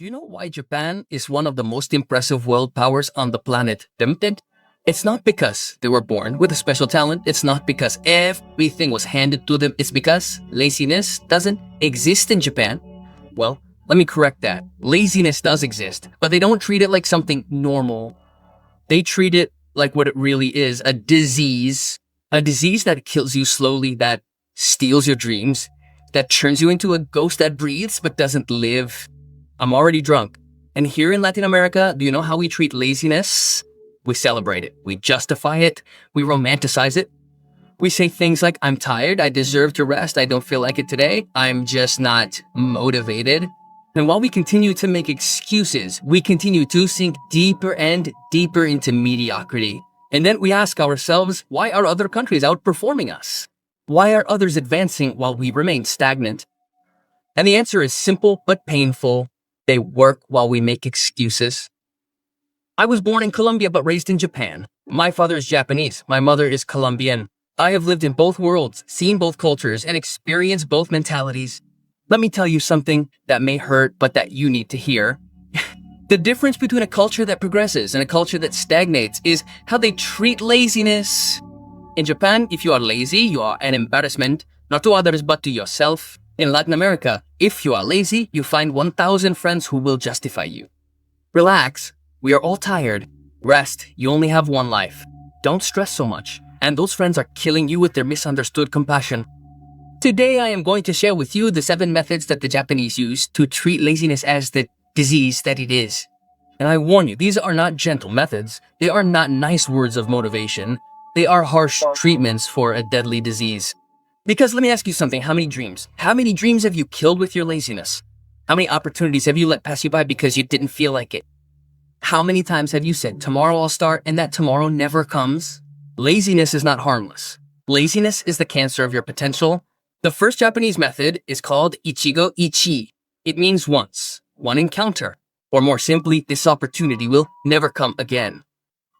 Do you know why Japan is one of the most impressive world powers on the planet? It's not because they were born with a special talent. It's not because everything was handed to them. It's because laziness doesn't exist in Japan. Well, let me correct that. Laziness does exist, but they don't treat it like something normal. They treat it like what it really is, a disease. A disease that kills you slowly, that steals your dreams, that turns you into a ghost that breathes but doesn't live. I'm already drunk. And here in Latin America, do you know how we treat laziness? We celebrate it. We justify it. We romanticize it. We say things like, I'm tired. I deserve to rest. I don't feel like it today. I'm just not motivated. And while we continue to make excuses, we continue to sink deeper and deeper into mediocrity. And then we ask ourselves, why are other countries outperforming us? Why are others advancing while we remain stagnant? And the answer is simple but painful. They work while we make excuses. I was born in Colombia but raised in Japan. My father is Japanese. My mother is Colombian. I have lived in both worlds, seen both cultures, and experienced both mentalities. Let me tell you something that may hurt, but that you need to hear. The difference between a culture that progresses and a culture that stagnates is how they treat laziness. In Japan, if you are lazy, you are an embarrassment, not to others but to yourself. In Latin America, if you are lazy, you find 1,000 friends who will justify you. Relax. We are all tired. Rest. You only have one life. Don't stress so much. And those friends are killing you with their misunderstood compassion. Today, I am going to share with you the 7 methods that the Japanese use to treat laziness as the disease that it is. And I warn you, these are not gentle methods. They are not nice words of motivation. They are harsh treatments for a deadly disease. Because let me ask you something, how many dreams? How many dreams have you killed with your laziness? How many opportunities have you let pass you by because you didn't feel like it? How many times have you said, tomorrow I'll start, and that tomorrow never comes? Laziness is not harmless. Laziness is the cancer of your potential. The first Japanese method is called Ichigo Ichi. It means once, one encounter. Or more simply, this opportunity will never come again.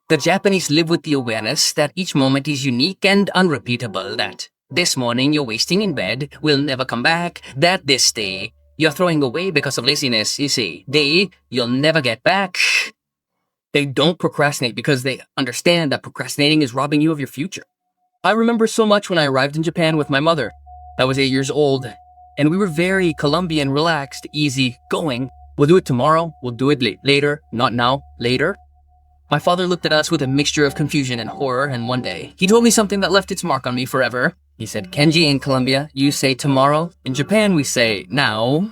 The Japanese live with the awareness that each moment is unique and unrepeatable, that this morning you're wasting in bed will never come back, that this day you're throwing away because of laziness is a day you'll never get back. They don't procrastinate because they understand that procrastinating is robbing you of your future. I remember so much when I arrived in Japan with my mother. I was 8 years old, and we were very Colombian, relaxed, easy going. We'll do it tomorrow, we'll do it later, not now, later. My father looked at us with a mixture of confusion and horror, and one day, he told me something that left its mark on me forever. He said, Kenji, in Colombia, you say tomorrow. In Japan, we say now.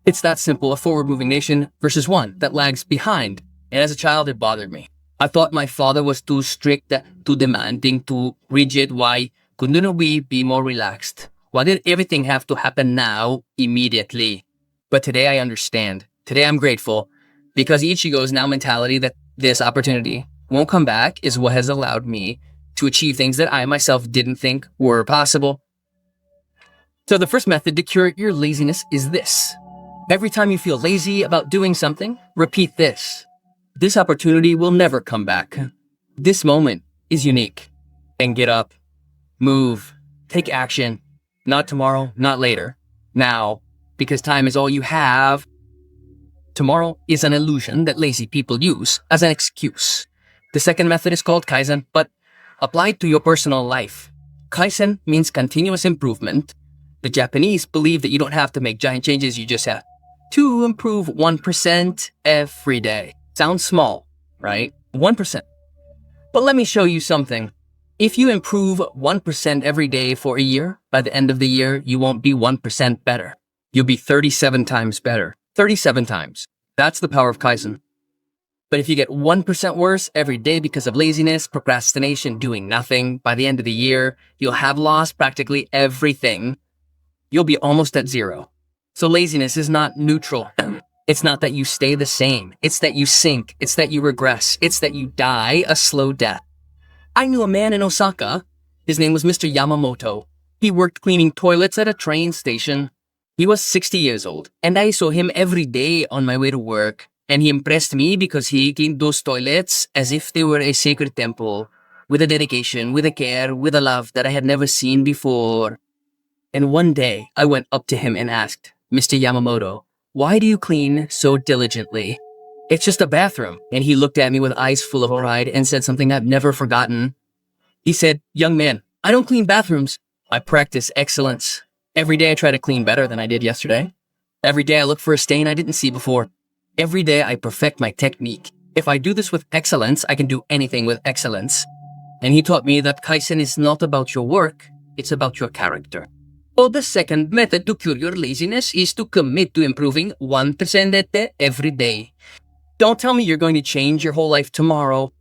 It's that simple, a forward-moving nation versus one that lags behind. And as a child, it bothered me. I thought my father was too strict, too demanding, too rigid. Why couldn't we be more relaxed? Why did everything have to happen now, immediately? But today I understand. Today I'm grateful because Ichigo's now mentality that this opportunity won't come back is what has allowed me to achieve things that I myself didn't think were possible. So the first method to cure your laziness is this. Every time you feel lazy about doing something, repeat this. This opportunity will never come back. This moment is unique. And get up, move, take action. Not tomorrow, not later. Now, because time is all you have. Tomorrow is an illusion that lazy people use as an excuse. The second method is called Kaizen, but applied to your personal life. Kaizen means continuous improvement. The Japanese believe that you don't have to make giant changes, you just have to improve 1% every day. Sounds small, right? 1%. But let me show you something. If you improve 1% every day for a year, by the end of the year, you won't be 1% better. You'll be 37 times better. 37 times. That's the power of Kaizen. But if you get 1% worse every day because of laziness, procrastination, doing nothing, by the end of the year, you'll have lost practically everything. You'll be almost at zero. So laziness is not neutral. It's not that you stay the same. It's that you sink. It's that you regress. It's that you die a slow death. I knew a man in Osaka. His name was Mr. Yamamoto. He worked cleaning toilets at a train station. He was 60 years old, and I saw him every day on my way to work. And he impressed me because he cleaned those toilets as if they were a sacred temple, with a dedication, with a care, with a love that I had never seen before. And one day, I went up to him and asked, Mr. Yamamoto, why do you clean so diligently? It's just a bathroom. And he looked at me with eyes full of pride and said something I've never forgotten. He said, young man, I don't clean bathrooms. I practice excellence. Every day I try to clean better than I did yesterday. Every day I look for a stain I didn't see before. Every day I perfect my technique. If I do this with excellence, I can do anything with excellence. And he taught me that Kaizen is not about your work, it's about your character. So the second method to cure your laziness is to commit to improving 1% every day. Don't tell me you're going to change your whole life tomorrow.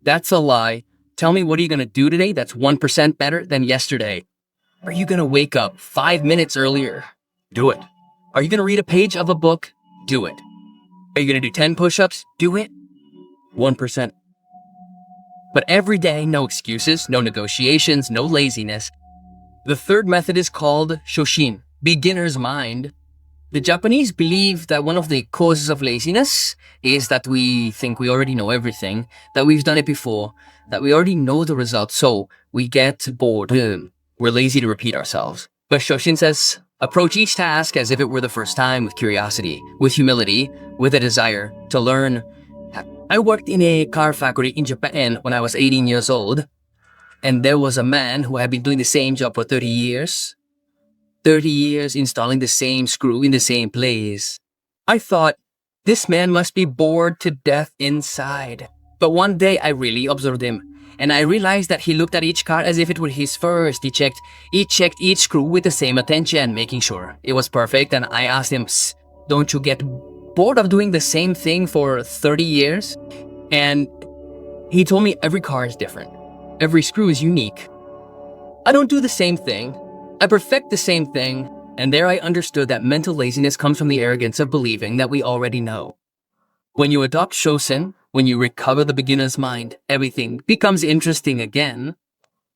That's a lie. Tell me, what are you going to do today that's 1% better than yesterday? Are you going to wake up 5 minutes earlier? Do it. Are you going to read a page of a book? Do it. Are you going to do 10 push-ups? Do it. 1%. But every day, no excuses, no negotiations, no laziness. The third method is called Shoshin, beginner's mind. The Japanese believe that one of the causes of laziness is that we think we already know everything, that we've done it before, that we already know the results, so we get bored. We're lazy to repeat ourselves. But Shoshin says, approach each task as if it were the first time, with curiosity, with humility, with a desire to learn. I worked in a car factory in Japan when I was 18 years old. And there was a man who had been doing the same job for 30 years. 30 years installing the same screw in the same place. I thought, this man must be bored to death inside. But one day I really observed him, and I realized that he looked at each car as if it were his first. He checked each screw with the same attention, making sure it was perfect. And I asked him, don't you get bored of doing the same thing for 30 years? And he told me every car is different. Every screw is unique. I don't do the same thing. I perfect the same thing. And there I understood that mental laziness comes from the arrogance of believing that we already know. When you adopt Shosen, when you recover the beginner's mind, everything becomes interesting again.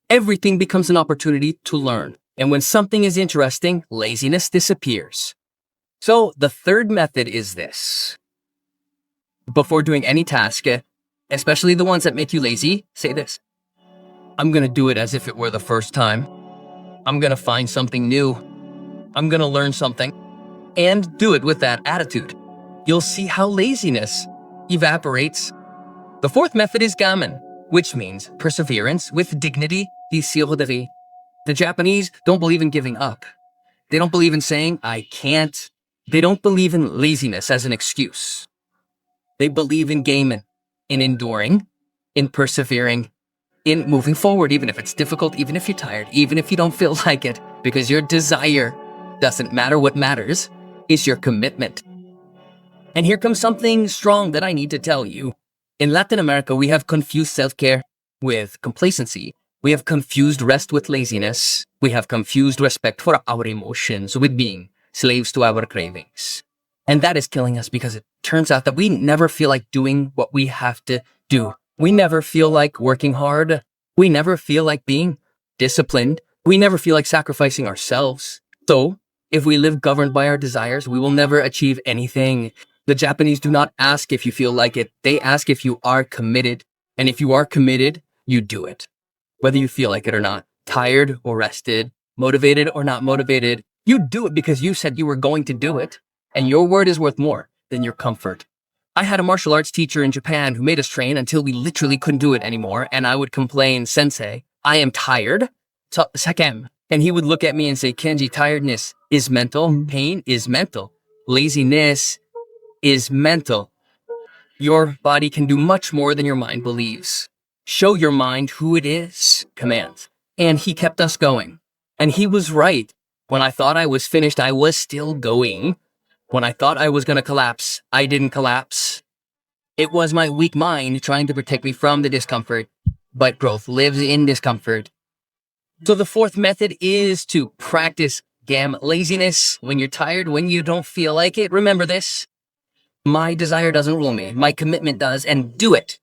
Everything becomes an opportunity to learn. And when something is interesting, laziness disappears. So the third method is this. Before doing any task, especially the ones that make you lazy, say this. I'm gonna do it as if it were the first time. I'm gonna find something new. I'm gonna learn something. And do it with that attitude. You'll see how laziness evaporates. The fourth method is gamen, which means perseverance with dignity, discipline. The Japanese don't believe in giving up. They don't believe in saying, I can't. They don't believe in laziness as an excuse. They believe in gamen, in enduring, in persevering, in moving forward, even if it's difficult, even if you're tired, even if you don't feel like it, because your desire doesn't matter. What matters is your commitment. And here comes something strong that I need to tell you. In Latin America, we have confused self-care with complacency. We have confused rest with laziness. We have confused respect for our emotions with being slaves to our cravings. And that is killing us, because it turns out that we never feel like doing what we have to do. We never feel like working hard. We never feel like being disciplined. We never feel like sacrificing ourselves. So, if we live governed by our desires, we will never achieve anything. The Japanese do not ask if you feel like it. They ask if you are committed. And if you are committed, you do it. Whether you feel like it or not, tired or rested, motivated or not motivated, you do it because you said you were going to do it. And your word is worth more than your comfort. I had a martial arts teacher in Japan who made us train until we literally couldn't do it anymore. And I would complain, Sensei, I am tired. Sekem. And he would look at me and say, Kenji, tiredness is mental. Pain is mental. Laziness is mental. Your body can do much more than your mind believes. Show your mind who it is, commands. And he kept us going. And he was right. When I thought I was finished, I was still going. When I thought I was going to collapse, I didn't collapse. It was my weak mind trying to protect me from the discomfort, but growth lives in discomfort. So the fourth method is to practice laziness. When you're tired, when you don't feel like it, remember this. My desire doesn't rule me. My commitment does, and do it.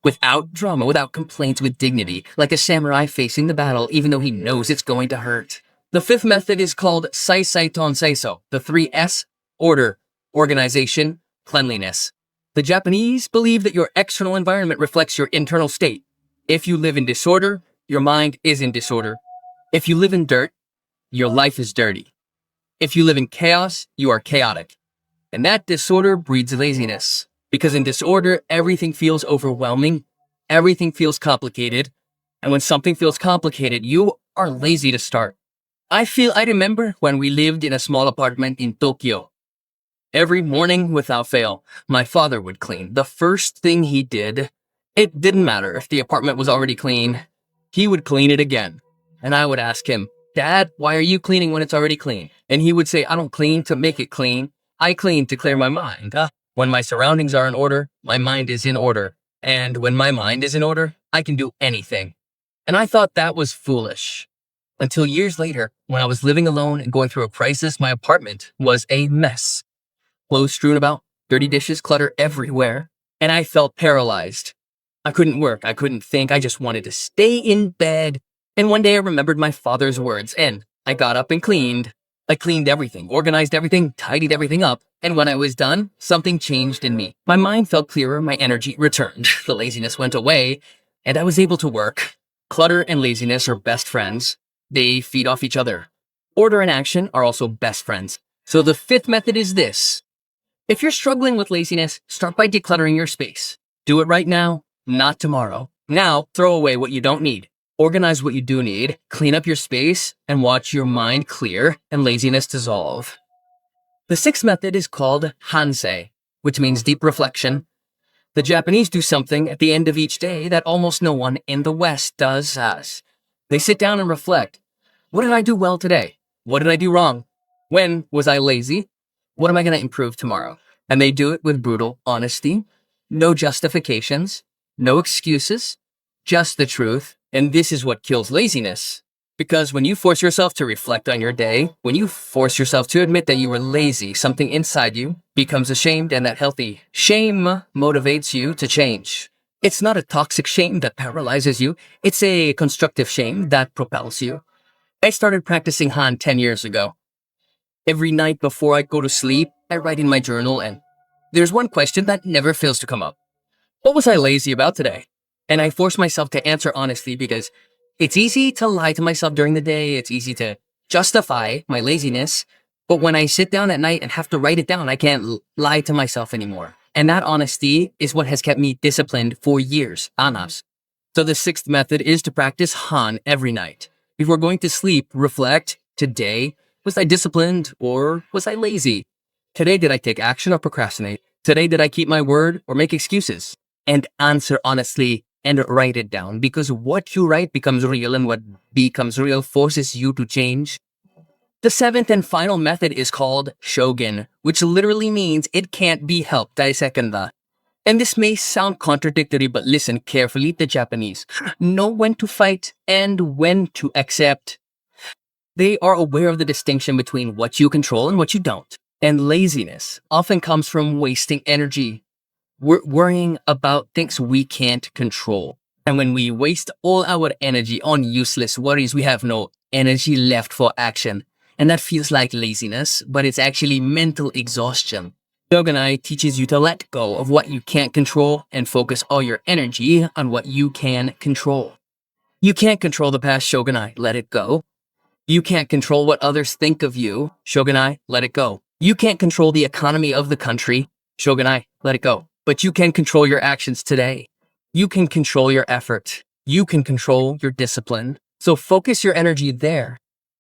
Without drama, without complaints, with dignity, like a samurai facing the battle, even though he knows it's going to hurt. The fifth method is called Saisai Ton Seiso, the 3S. Order, organization, cleanliness. The Japanese believe that your external environment reflects your internal state. If you live in disorder, your mind is in disorder. If you live in dirt, your life is dirty. If you live in chaos, you are chaotic. And that disorder breeds laziness. Because in disorder, everything feels overwhelming, everything feels complicated, and when something feels complicated, you are lazy to start. I remember when we lived in a small apartment in Tokyo. Every morning, without fail, my father would clean. The first thing he did, it didn't matter if the apartment was already clean, he would clean it again. And I would ask him, Dad, why are you cleaning when it's already clean? And he would say, I don't clean to make it clean. I clean to clear my mind. When my surroundings are in order, my mind is in order. And when my mind is in order, I can do anything. And I thought that was foolish. Until years later, when I was living alone and going through a crisis, my apartment was a mess. Clothes strewn about, dirty dishes, clutter everywhere, and I felt paralyzed. I couldn't work, I couldn't think, I just wanted to stay in bed. And one day I remembered my father's words, and I got up and cleaned. I cleaned everything, organized everything, tidied everything up, and when I was done, something changed in me. My mind felt clearer, my energy returned, the laziness went away, and I was able to work. Clutter and laziness are best friends. They feed off each other. Order and action are also best friends. So the fifth method is this. If you're struggling with laziness, start by decluttering your space. Do it right now, not tomorrow. Now, throw away what you don't need. Organize what you do need, clean up your space, and watch your mind clear and laziness dissolve. The sixth method is called hansei, which means deep reflection. The Japanese do something at the end of each day that almost no one in the West does as. They sit down and reflect. What did I do well today? What did I do wrong? When was I lazy? What am I going to improve tomorrow? And they do it with brutal honesty, no justifications, no excuses, just the truth. And this is what kills laziness. Because when you force yourself to reflect on your day, when you force yourself to admit that you were lazy, something inside you becomes ashamed, and that healthy shame motivates you to change. It's not a toxic shame that paralyzes you. It's a constructive shame that propels you. I started practicing Han 10 years ago. Every night before I go to sleep, I write in my journal, and there's one question that never fails to come up. What was I lazy about today? And I force myself to answer honestly, because it's easy to lie to myself during the day. It's easy to justify my laziness. But when I sit down at night and have to write it down, I can't lie to myself anymore. And that honesty is what has kept me disciplined for years. Anas. So the sixth method is to practice Han every night. Before going to sleep, reflect. Today, was I disciplined or was I lazy? Today, did I take action or procrastinate? Today, did I keep my word or make excuses? And answer honestly and write it down, because what you write becomes real, and what becomes real forces you to change. The seventh and final method is called shogun, which literally means it can't be helped. Daisekanda. And this may sound contradictory, but listen carefully. The Japanese know when to fight and when to accept. They are aware of the distinction between what you control and what you don't. And laziness often comes from wasting energy. We're worrying about things we can't control. And when we waste all our energy on useless worries, we have no energy left for action. And that feels like laziness, but it's actually mental exhaustion. Shogunai teaches you to let go of what you can't control and focus all your energy on what you can control. You can't control the past, Shogunai, let it go. You can't control what others think of you, Shogunai, let it go. You can't control the economy of the country, Shogunai, let it go. But you can control your actions today. You can control your effort. You can control your discipline. So focus your energy there.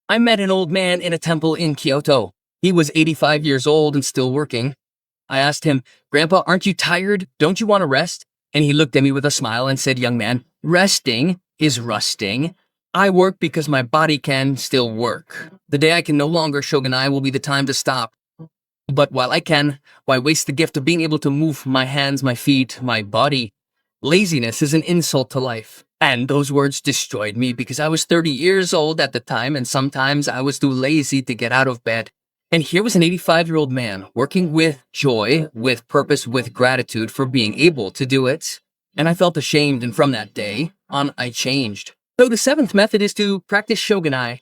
I met an old man in a temple in Kyoto. He was 85 years old and still working. I asked him, Grandpa, aren't you tired? Don't you want to rest? And he looked at me with a smile and said, Young man, resting is rusting. I work because my body can still work. The day I can no longer shogunai will be the time to stop. But while I can, why waste the gift of being able to move my hands, my feet, my body? Laziness is an insult to life. And those words destroyed me, because I was 30 years old at the time, and sometimes I was too lazy to get out of bed. And here was an 85-year-old man working with joy, with purpose, with gratitude for being able to do it. And I felt ashamed, and from that day on, I changed. So the seventh method is to practice shogunai.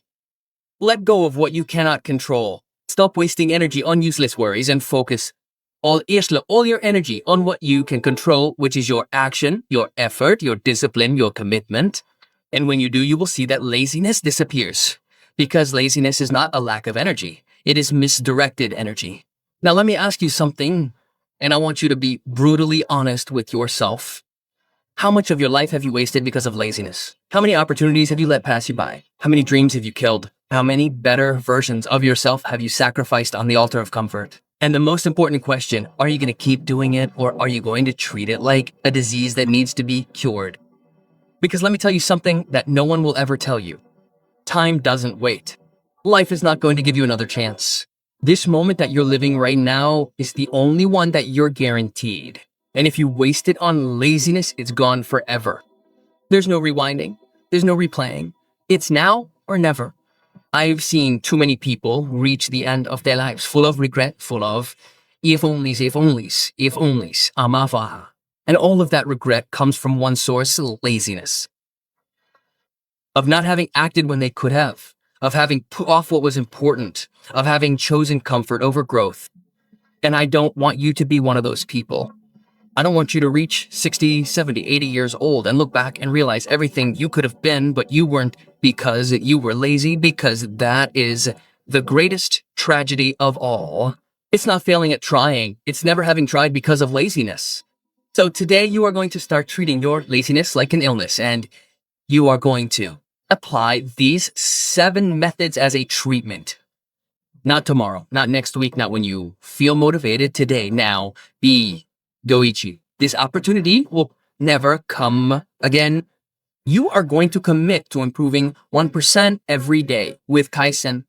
Let go of what you cannot control. Stop wasting energy on useless worries and focus all your energy on what you can control, which is your action, your effort, your discipline, your commitment. And when you do, you will see that laziness disappears. Because laziness is not a lack of energy. It is misdirected energy. Now, let me ask you something, and I want you to be brutally honest with yourself. How much of your life have you wasted because of laziness? How many opportunities have you let pass you by? How many dreams have you killed? How many better versions of yourself have you sacrificed on the altar of comfort? And the most important question, are you going to keep doing it, or are you going to treat it like a disease that needs to be cured? Because let me tell you something that no one will ever tell you. Time doesn't wait. Life is not going to give you another chance. This moment that you're living right now is the only one that you're guaranteed. And if you waste it on laziness, it's gone forever. There's no rewinding. There's no replaying. It's now or never. I've seen too many people reach the end of their lives full of regret, full of if onlys, amafaha. And all of that regret comes from one source, laziness. Of not having acted when they could have, of having put off what was important, of having chosen comfort over growth. And I don't want you to be one of those people. I don't want you to reach 60, 70, 80 years old and look back and realize everything you could have been, but you weren't because you were lazy, because that is the greatest tragedy of all. It's not failing at trying. It's never having tried because of laziness. So today you are going to start treating your laziness like an illness, and you are going to apply these 7 methods as a treatment. Not tomorrow, not next week, not when you feel motivated. Today, now, be Doichi. This opportunity will never come again. You are going to commit to improving 1% every day with Kaizen.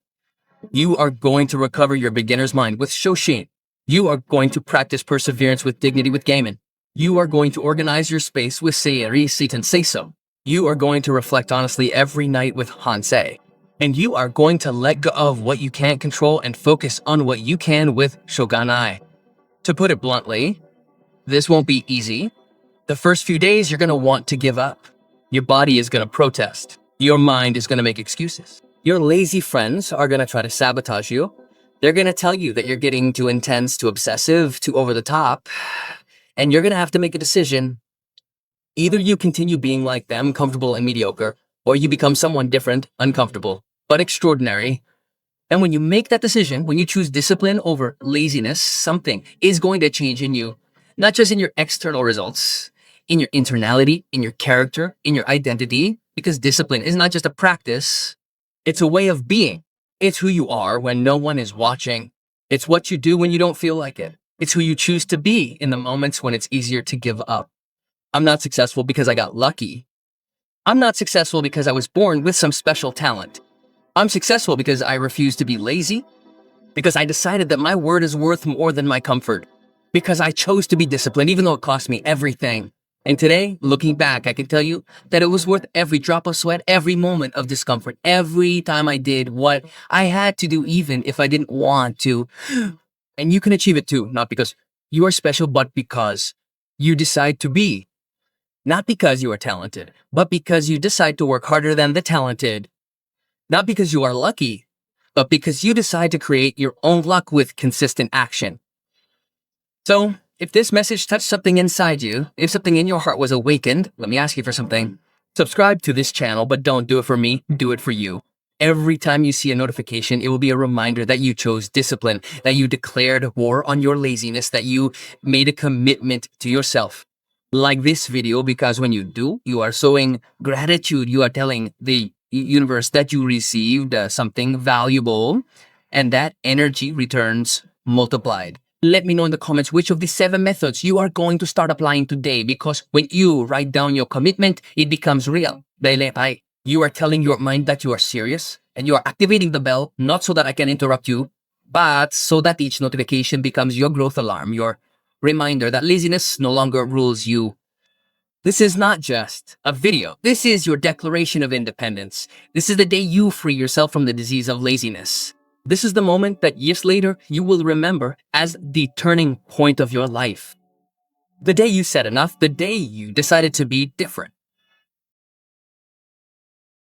You are going to recover your beginner's mind with Shoshin. You are going to practice perseverance with dignity with Gaiman. You are going to organize your space with Seiri Seitan Seiso. You are going to reflect honestly every night with Hansei. And you are going to let go of what you can't control and focus on what you can with Shoganai. To put it bluntly, this won't be easy. The first few days, you're going to want to give up. Your body is going to protest. Your mind is going to make excuses. Your lazy friends are going to try to sabotage you. They're going to tell you that you're getting too intense, too obsessive, too over the top. And you're going to have to make a decision. Either you continue being like them, comfortable and mediocre, or you become someone different, uncomfortable, but extraordinary. And when you make that decision, when you choose discipline over laziness, something is going to change in you. Not just in your external results, in your internality, in your character, in your identity, because discipline is not just a practice, it's a way of being. It's who you are when no one is watching. It's what you do when you don't feel like it. It's who you choose to be in the moments when it's easier to give up. I'm not successful because I got lucky. I'm not successful because I was born with some special talent. I'm successful because I refuse to be lazy, because I decided that my word is worth more than my comfort. Because I chose to be disciplined, even though it cost me everything. And today, looking back, I can tell you that it was worth every drop of sweat, every moment of discomfort, every time I did what I had to do, even if I didn't want to. And you can achieve it too, not because you are special, but because you decide to be. Not because you are talented, but because you decide to work harder than the talented. Not because you are lucky, but because you decide to create your own luck with consistent action. So, if this message touched something inside you, if something in your heart was awakened, let me ask you for something. Subscribe to this channel, but don't do it for me, do it for you. Every time you see a notification, it will be a reminder that you chose discipline, that you declared war on your laziness, that you made a commitment to yourself. Like this video, because when you do, you are showing gratitude. You are telling the universe that you received something valuable, and that energy returns multiplied. Let me know in the comments which of the 7 methods you are going to start applying today, because when you write down your commitment, it becomes real. You are telling your mind that you are serious, and you are activating the bell, not so that I can interrupt you, but so that each notification becomes your growth alarm, your reminder that laziness no longer rules you. This is not just a video. This is your declaration of independence. This is the day you free yourself from the disease of laziness. This is the moment that years later you will remember as the turning point of your life. The day you said enough, the day you decided to be different.